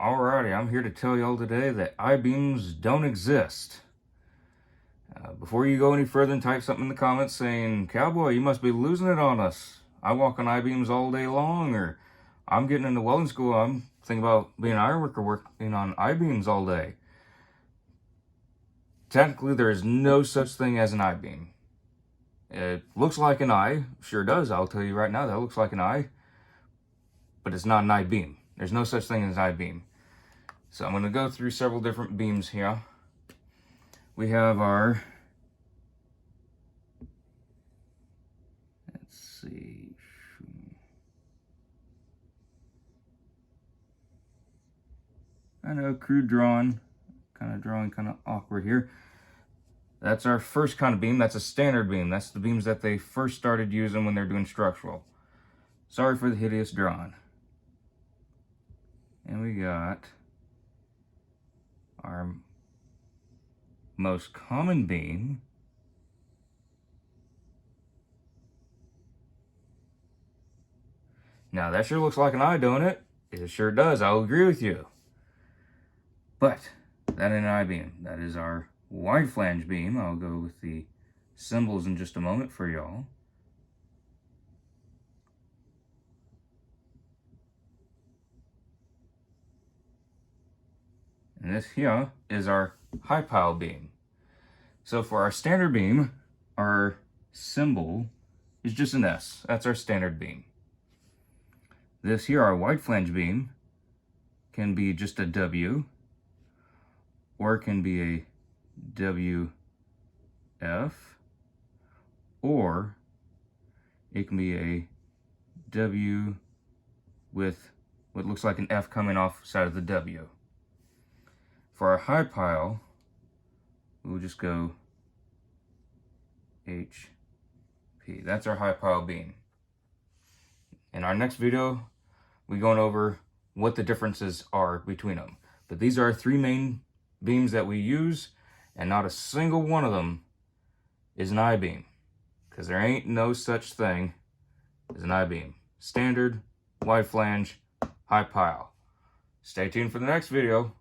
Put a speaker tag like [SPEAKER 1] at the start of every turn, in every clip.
[SPEAKER 1] Alrighty, I'm here to tell y'all today that I-beams don't exist. Before you go any further and type something in the comments saying, "Cowboy, you must be losing it on us. I walk on I-beams all day long," or "I'm getting into welding school. I'm thinking about being an ironworker working on I-beams all day." Technically, there is no such thing as an I-beam. It looks like an eye, sure does. I'll tell you right now, that looks like an eye, but it's not an I-beam. There's no such thing as an I-beam. So I'm going to go through several different beams here. We have our, let's see, I know, crude drawing, drawing kind of awkward here. That's our first kind of beam. That's a standard beam. That's the beams that they first started using when they're doing structural. Sorry for the hideous drawing. And we got our most common beam. Now that sure looks like an eye, don't it? It sure does, I'll agree with you. But that ain't an I-beam. That is our wide flange beam. I'll go with the symbols in just a moment for y'all. And this here is our high pile beam. So for our standard beam, our symbol is just an S. That's our standard beam. This here, our wide flange beam, can be just a W, or it can be a WF, or it can be a W with what looks like an F coming off the side of the W. For our high pile, we'll just go HP. That's our high pile beam. In our next video, we're going over what the differences are between them. But these are our three main beams that we use, and not a single one of them is an I-beam, because there ain't no such thing as an I-beam. Standard, wide flange, high pile. Stay tuned for the next video.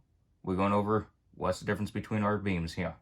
[SPEAKER 1] We're going over what's the difference between our beams here.